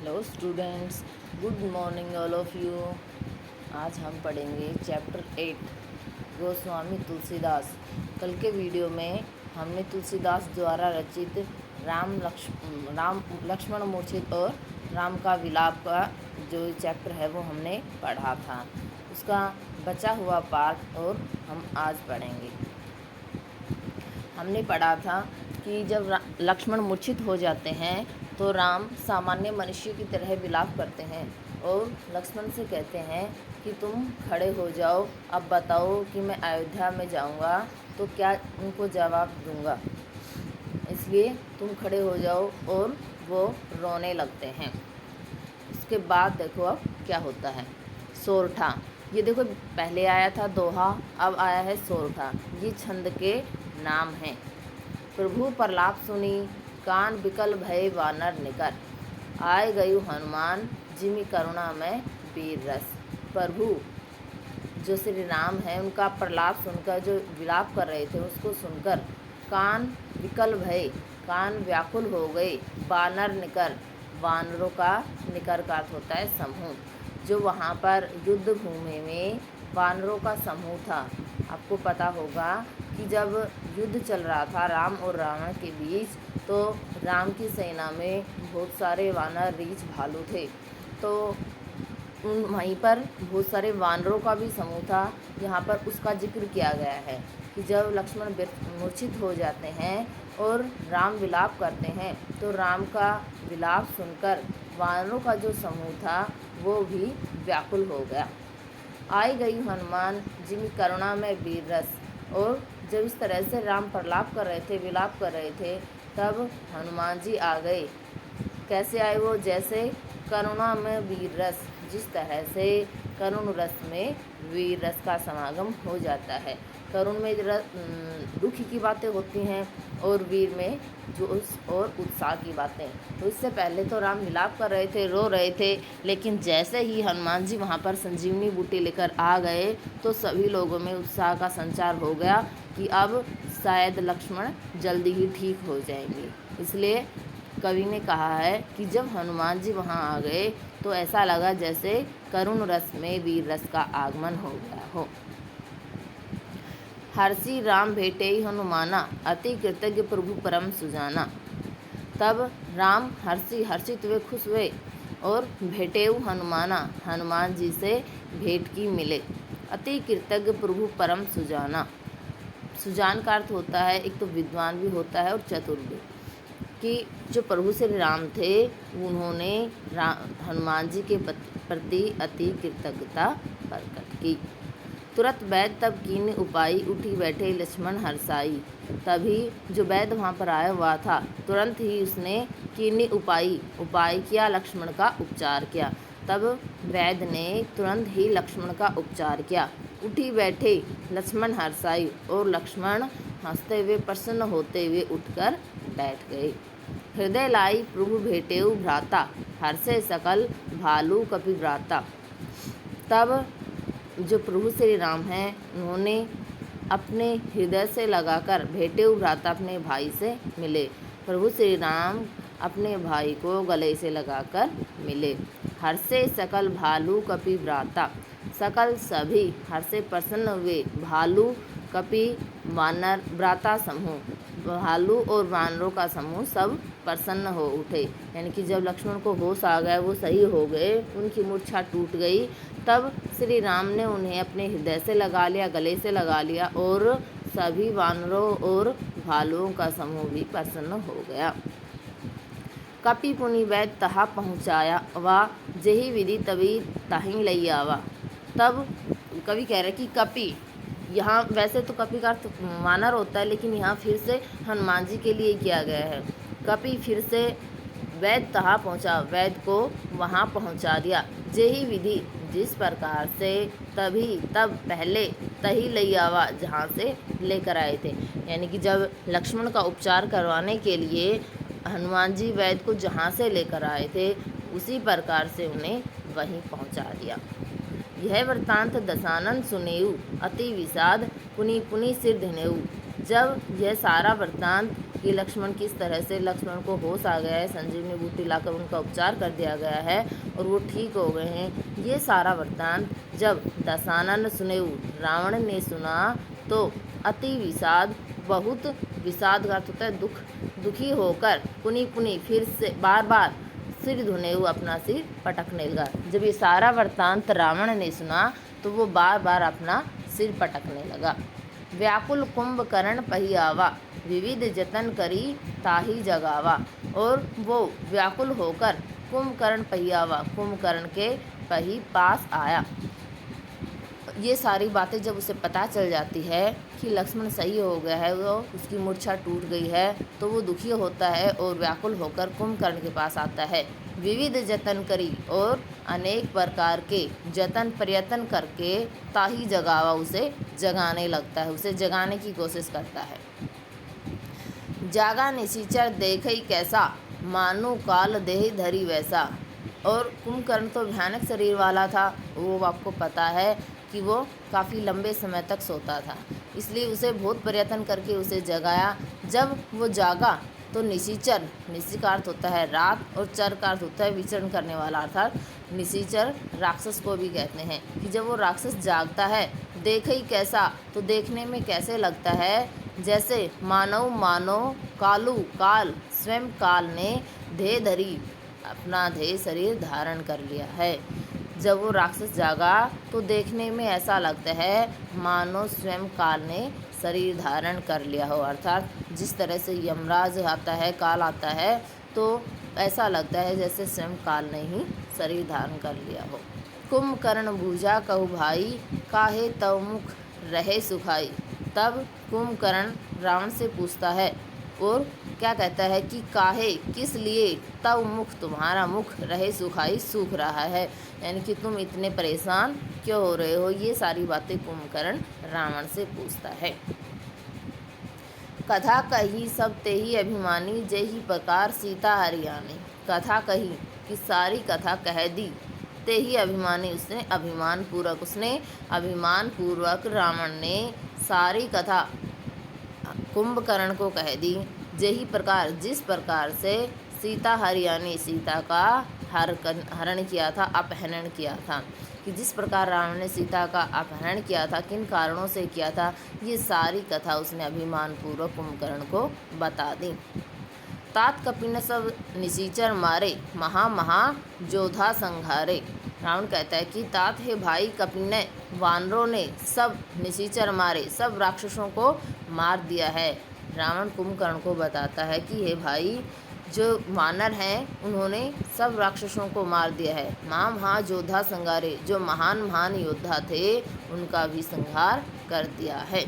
Hello students, good morning all of you. आज हम पढ़ेंगे चैप्टर 8 गोस्वामी तुलसीदास। कल के वीडियो में हमने तुलसीदास द्वारा रचित राम लक्ष्मण मूर्छित और राम का विलाप का जो चैप्टर है वो हमने पढ़ा था। उसका बचा हुआ पार्ट और हम आज पढ़ेंगे। हमने पढ़ा था कि जब लक्ष्मण मूर्छित हो जाते हैं तो राम सामान्य मनुष्य की तरह विलाप करते हैं और लक्ष्मण से कहते हैं कि तुम खड़े हो जाओ, अब बताओ कि मैं अयोध्या में जाऊंगा तो क्या उनको जवाब दूंगा, इसलिए तुम खड़े हो जाओ। और वो रोने लगते हैं। उसके बाद देखो अब क्या होता है। सोरठा, ये देखो पहले आया था दोहा, अब आया है सोरठा। ये छंद के नाम हैं। प्रभु प्रलाप सुनी, कान बिकल भय वानर निकर, आए गयु हनुमान जिमि करुणा में वीर रस। प्रभु जो श्री राम है उनका प्रलाप सुनकर, जो विलाप कर रहे थे उसको सुनकर कान विकल भय, कान व्याकुल हो गए। वानर निकर, वानरों का निकर का अर्थ होता है समूह। जो वहाँ पर युद्ध भूमि में वानरों का समूह था। आपको पता होगा कि जब युद्ध चल रहा था राम और रावण के बीच, तो राम की सेना में बहुत सारे वानर रीछ भालू थे, तो वहीं पर बहुत सारे वानरों का भी समूह था। यहाँ पर उसका जिक्र किया गया है कि जब लक्ष्मण मूर्छित हो जाते हैं और राम विलाप करते हैं तो राम का विलाप सुनकर वानरों का जो समूह था वो भी व्याकुल हो गया। आई गई हनुमान जिमि करुणा में वीर रस। और जब इस तरह से राम प्रलाप कर रहे थे, विलाप कर रहे थे, तब हनुमान जी आ गए। कैसे आए वो? जैसे करुणा में वीर रस, जिस तरह से करुण रस में वीर रस का समागम हो जाता है। करुण में दुख की बातें होती हैं और वीर में जोश और उत्साह की बातें। तो इससे पहले तो राम विलाप कर रहे थे, रो रहे थे, लेकिन जैसे ही हनुमान जी वहाँ पर संजीवनी बूटी लेकर आ गए तो सभी लोगों में उत्साह का संचार हो गया कि अब शायद लक्ष्मण जल्दी ही ठीक हो जाएंगे। इसलिए कवि ने कहा है कि जब हनुमान जी वहाँ आ गए तो ऐसा लगा जैसे करुण रस में वीर रस का आगमन हो गया हो। हर्षि राम भेटे हनुमाना, अति कृतज्ञ प्रभु परम सुजाना। तब राम हर्षित हुए, खुश हुए और भेटेऊ हनुमाना, हनुमान जी से भेंट की मिले। अति कृतज्ञ प्रभु परम सुजाना, सुजान का अर्थ होता है एक तो विद्वान भी होता है और चतुर भी। कि जो प्रभु श्री राम थे उन्होंने हनुमान जी के प्रति अति कृतज्ञता प्रकट की। तुरंत वैद्य तब कीन्य उपाई, उठी बैठे लक्ष्मण हर्षाई। तभी जो वैद्य वहाँ पर आया हुआ था तुरंत ही उसने कीन्य उपाय किया, लक्ष्मण का उपचार किया। तब वैद्य ने तुरंत ही लक्ष्मण का उपचार किया। उठी बैठे लक्ष्मण हर्षाई, और लक्ष्मण हंसते हुए प्रसन्न होते हुए उठकर बैठ गए। हृदय लाई प्रभु भेटेऊ भ्राता, हर्षे सकल भालू कपि भ्राता। तब जो प्रभु श्री राम हैं उन्होंने अपने हृदय से लगाकर भेटेऊ भ्राता, अपने भाई से मिले। प्रभु श्री राम अपने भाई को गले से लगाकर मिले। हर्षे सकल भालू कपि भ्राता, सकल सभी हर्षे प्रसन्न हुए, भालू कपि वानर भ्राता समूह, भालू और वानरों का समूह सब प्रसन्न हो उठे। यानी कि जब लक्ष्मण को होश आ गया, वो सही हो गए, उनकी मूर्छा टूट गई, तब श्री राम ने उन्हें अपने हृदय से लगा लिया, गले से लगा लिया, और सभी वानरों और भालुओं का समूह भी प्रसन्न हो गया। कपि पुनि वैद्य तहा पहुँचाया वा, जेहि विधि तभी ताहि लई आवा। तब कवि कह रहे कि कपि, यहाँ वैसे तो कपि का अर्थ वानर होता है, लेकिन यहाँ फिर से हनुमान जी के लिए किया गया है। कपि फिर से वैद्य तहा पहुँचा, वैद्य को वहाँ पहुँचा दिया। जेहि विधि, जिस प्रकार से, तभी तब पहले, तही लई आवा, जहाँ से लेकर आए थे। यानी कि जब लक्ष्मण का उपचार करवाने के लिए हनुमान जी वैद्य को जहाँ से लेकर आए थे उसी प्रकार से उन्हें वहीं पहुँचा दिया। यह वृत्तांत दशानन सुनेऊ, अति विषाद पुनि पुनि सिर धनेऊ। जब यह सारा वृत्तांत कि लक्ष्मण किस तरह से लक्ष्मण को होश आ गया है, संजीवनी बूटी लाकर उनका उपचार कर दिया गया है और वो ठीक हो गए हैं। ये सारा वृत्तांत जब दशानन सुनेऊ, रावण ने सुना तो अति विषाद, बहुत विषाद का अर्थ होता है दुखी होकर पुनि पुनि फिर से बार बार सिर धुने हुए अपना सिर पटकने लगा। जब ये सारा वृत्तांत रावण ने सुना तो वो बार बार अपना सिर पटकने लगा। व्याकुल कुंभकर्ण पहियावा, विविध जतन करी ताही जगावा। और वो व्याकुल होकर कुंभकर्ण पहियावा, कुंभकर्ण के पही पास आया। ये सारी बातें जब उसे पता चल जाती है कि लक्ष्मण सही हो गया है, वो उसकी मूर्छा टूट गई है, तो वो दुखी होता है और व्याकुल होकर कुंभकर्ण के पास आता है। विविध जतन करी, और अनेक प्रकार के जतन प्रयत्न करके ताही जगावा, उसे जगाने लगता है, उसे जगाने की कोशिश करता है। जागा निशिचर देखई कैसा, मानो काल देह धरी वैसा। और कुंभकर्ण तो भयानक शरीर वाला था, वो आपको पता है कि वो काफ़ी लंबे समय तक सोता था, इसलिए उसे बहुत प्रयत्न करके उसे जगाया। जब वो जागा तो निशिचर, निशि का अर्थ होता है रात और चर का अर्थ होता है विचरण करने वाला, अर्थात निशिचर राक्षस को भी कहते हैं। कि जब वो राक्षस जागता है, देखे ही कैसा, तो देखने में कैसे लगता है, जैसे मानो कालू, काल, स्वयं काल ने देह धरी, अपना देह शरीर धारण कर लिया है। जब वो राक्षस जागा तो देखने में ऐसा लगता है मानो स्वयं काल ने शरीर धारण कर लिया हो, अर्थात जिस तरह से यमराज आता है, काल आता है, तो ऐसा लगता है जैसे स्वयं काल ने ही शरीर धारण कर लिया हो। कुंभकर्ण बूझा कहु भाई, काहे तव मुख रहे सुखाई। तब कुंभकर्ण रावण से पूछता है और क्या कहता है कि काहे, किस लिए, तव मुख, तुम्हारा मुख, रहे सुखाई, सूख रहा है, यानी कि तुम इतने परेशान क्यों हो रहे हो। ये सारी बातें कुंभकर्ण रावण से पूछता है। कथा कही सब तेही अभिमानी, जेही प्रकार सीता हरियाणी। कथा कही कि सारी कथा कह दी, तेही अभिमानी, उसने अभिमान पूर्वक रावण ने सारी कथा कुंभकर्ण को कह दी। यही प्रकार, जिस प्रकार से सीता हरियाणी, सीता का हरण किया था, अपहरण किया था, कि जिस प्रकार रावण ने सीता का अपहरण किया था, किन कारणों से किया था, ये सारी कथा उसने अभिमान पूर्वक कुंभकर्ण को बता दी। तात कपिन सब निशिचर मारे, महा जोधा संघारे। रावण कहता है कि तात हे भाई कपिन, वानरों ने सब निशिचर मारे, सब राक्षसों को मार दिया है। रावण कुंभकर्ण को बताता है कि हे भाई, जो वानर हैं उन्होंने सब राक्षसों को मार दिया है। महा जोधा संघारे, जो महान योद्धा थे उनका भी संहार कर दिया है।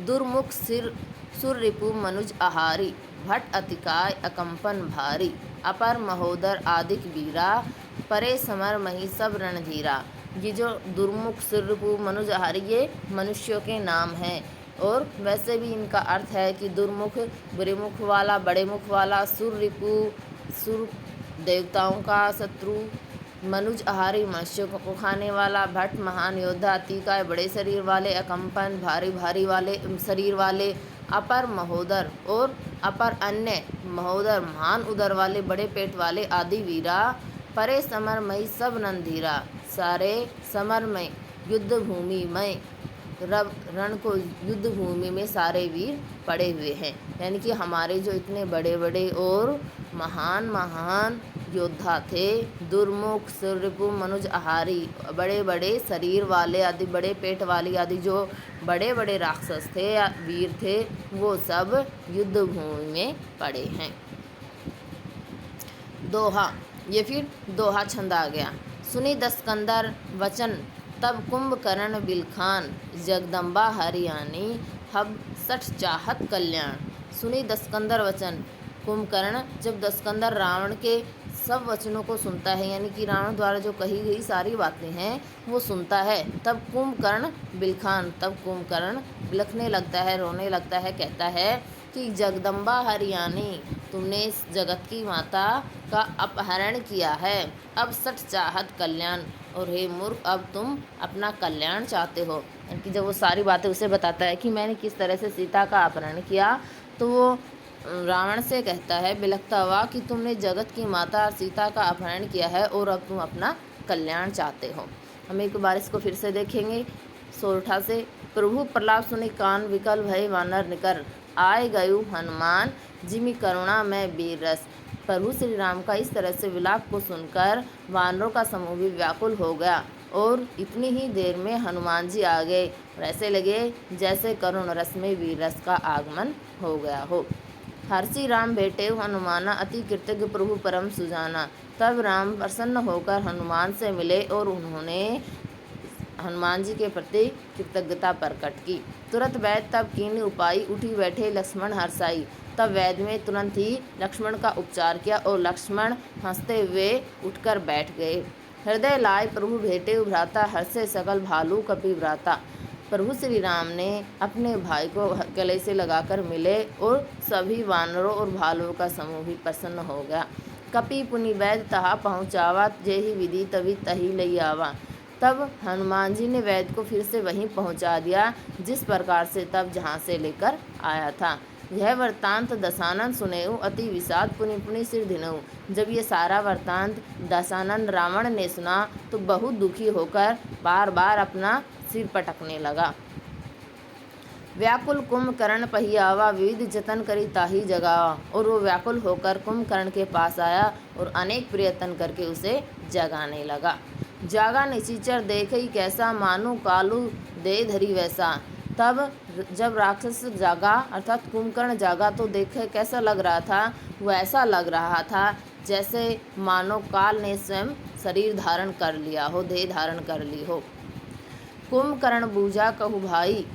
दुर्मुख सुर रिपु मनुज आहारी, भट अतिकाय अकंपन भारी। अपर महोदर आदिक वीरा, परे समर मही सब रणधीरा। ये जो दुर्मुख, सुर रिपु, मनुज आहारी, ये मनुष्यों के नाम हैं, और वैसे भी इनका अर्थ है कि दुर्मुख, बुरे मुख वाला, बड़े मुख वाला, सुर रिपु, सुर देवताओं का शत्रु, मनुज आहारी, मनुष्यों को खाने वाला, भट्ट महान योद्धा, अतिकाय बड़े शरीर वाले, अकंपन भारी वाले शरीर वाले, अपर महोदर और अपर अन्य, महोदर महान उदर वाले, बड़े पेट वाले, आदि वीरा, परे समरमयी सब रणधीरा, सारे समरमय युद्ध भूमि में, रण को युद्ध भूमि में सारे वीर पड़े हुए हैं। यानी कि हमारे जो इतने बड़े बड़े और महान योद्धा थे, दुर्मुख, सुररिपु, मनुज आहारी, बड़े बड़े शरीर वाले आदि, बड़े पेट वाली आदि जो बड़े बड़े राक्षस थे या वीर थे, वो सब युद्ध भूमि में पड़े हैं। दोहा, ये फिर दोहा छंद आ गया। सुनी दस्कंदर वचन, तब कुंभकर्ण बिलखान, जगदम्बा हरियाणी, हब सठ चाहत कल्याण। सुनी दस्कंदर वचन, कुंभकर्ण जब दस्कंदर रावण के सब वचनों को सुनता है, यानी कि रावण द्वारा जो कही गई सारी बातें हैं वो सुनता है, तब कुंभकर्ण बिलखान, तब कुंभकर्ण बिलखने लगता है, रोने लगता है, कहता है कि जगदम्बा हरियाणी, तुमने इस जगत की माता का अपहरण किया है, अब सठ चाहत कल्याण, और हे मूर्ख, अब तुम अपना कल्याण चाहते हो। यानी कि जब वो सारी बातें उसे बताता है कि मैंने किस तरह से सीता का अपहरण किया, तो वो रावण से कहता है बिलखता हुआ कि तुमने जगत की माता सीता का अपहरण किया है और अब तुम अपना कल्याण चाहते हो। हम एक बार इसको फिर से देखेंगे सोरठा से। प्रभु प्रलाप सुनि कान विकल भय वानर निकर, आए गयु हनुमान जिमि करुणा में वीर रस। प्रभु श्री राम का इस तरह से विलाप को सुनकर वानरों का समूह भी व्याकुल हो गया और इतनी ही देर में हनुमान जी आ गए और ऐसे लगे जैसे करुण रस में वीर रस का आगमन हो गया हो। हर्षि राम भेटेउ हनुमाना, अति कृतज्ञ प्रभु परम सुजाना। तब राम प्रसन्न होकर हनुमान से मिले और उन्होंने हनुमान जी के प्रति कृतज्ञता प्रकट की। तुरंत वैद्य तब कीन्ह उपाय, उठी बैठे लक्ष्मण हर्षाई। तब वैद्य में तुरंत ही लक्ष्मण का उपचार किया और लक्ष्मण हंसते हुए उठकर बैठ गए। हृदय लाय प्रभु भेटे भ्राता, हर्षे सकल भालू कपि भ्राता। प्रभु श्री राम ने अपने भाई को गले से लगाकर मिले और सभी वानरों और भालुओं का समूह भी प्रसन्न हो गया। कपि पुनि वैद्य तहा पहुँचावा, जेहि विधि तभी तही लई आवा। तब हनुमान जी ने वैद्य को फिर से वहीं पहुंचा दिया जिस प्रकार से तब जहां से लेकर आया था। यह वृत्तांत दशानन सुनेऊ, अति विषाद पुनि पुनि सिर धिनऊ। जब ये सारा वृत्तांत दशानन रावण ने सुना तो बहुत दुखी होकर बार बार अपना सिर पटकने लगा। व्याकुल कुंभकर्ण पहियावा, विविध जतन करी ताही जगावा। और वो व्याकुल होकर कुंभकर्ण के पास आया और अनेक प्रयत्न करके उसे जगाने लगा। जागा निशिचर देखई कैसा, मानो कालू दे धरी वैसा। तब जब राक्षस जागा अर्थात कुंभकर्ण जागा तो देखे कैसा लग रहा था, वो ऐसा लग रहा था जैसे मानो काल ने स्वयं शरीर धारण कर लिया हो, देह धारण कर ली हो। कुंभकर्ण बूझा कहु भाई,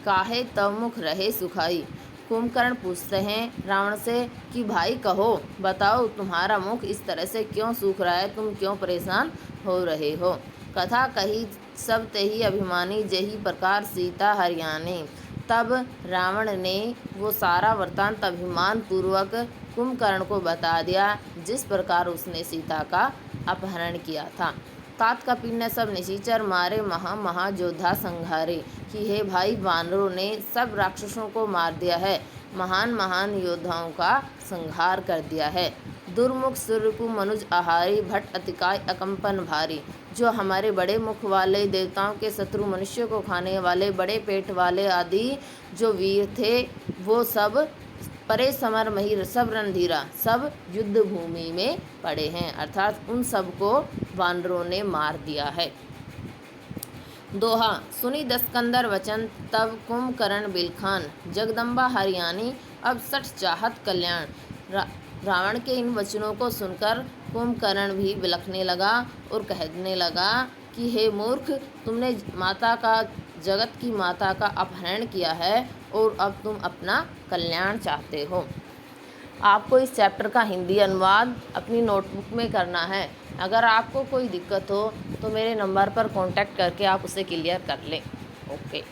काहे तव मुख रहे सुखाई। कुंभकर्ण पूछते हैं रावण से कि भाई कहो, बताओ तुम्हारा मुख इस तरह से क्यों सूख रहा है, तुम क्यों परेशान हो रहे हो। कथा कही सब तेहि अभिमानी, जेहि प्रकार सीता हरियाणी। तब रावण ने वो सारा वृत्तांत अभिमान पूर्वक कुंभकर्ण को बता दिया जिस प्रकार उसने सीता का अपहरण किया था। तात कपिल ने सब निशाचर मारे, महा योद्धा संघारे। कि हे भाई वानरों ने सब राक्षसों को मार दिया है, महान योद्धाओं का संहार कर दिया है। दुर्मुख सुरपु मनुज आहारी, भट्ट अतिकाय अकंपन भारी। जो हमारे बड़े मुख वाले देवताओं के शत्रु, मनुष्य को खाने वाले, बड़े पेट वाले आदि जो वीर थे वो सब परे समर मही, सब रणधीरा सब युद्ध भूमि में पड़े हैं, अर्थात उन सबको वानरों ने मार दिया है। दोहा सुनी दस्कंदर वचन, तब कुंभकर्ण बिलखान। जगदम्बा हरियाणी अब सठ चाहत कल्याण। रावण के इन वचनों को सुनकर कुंभकर्ण भी बिलखने लगा और कहने लगा कि हे मूर्ख, तुमने माता का, जगत की माता का अपहरण किया है और अब तुम अपना कल्याण चाहते हो। आपको इस चैप्टर का हिंदी अनुवाद अपनी नोटबुक में करना है। अगर आपको कोई दिक्कत हो तो मेरे नंबर पर कांटेक्ट करके आप उसे क्लियर कर लें। ओके।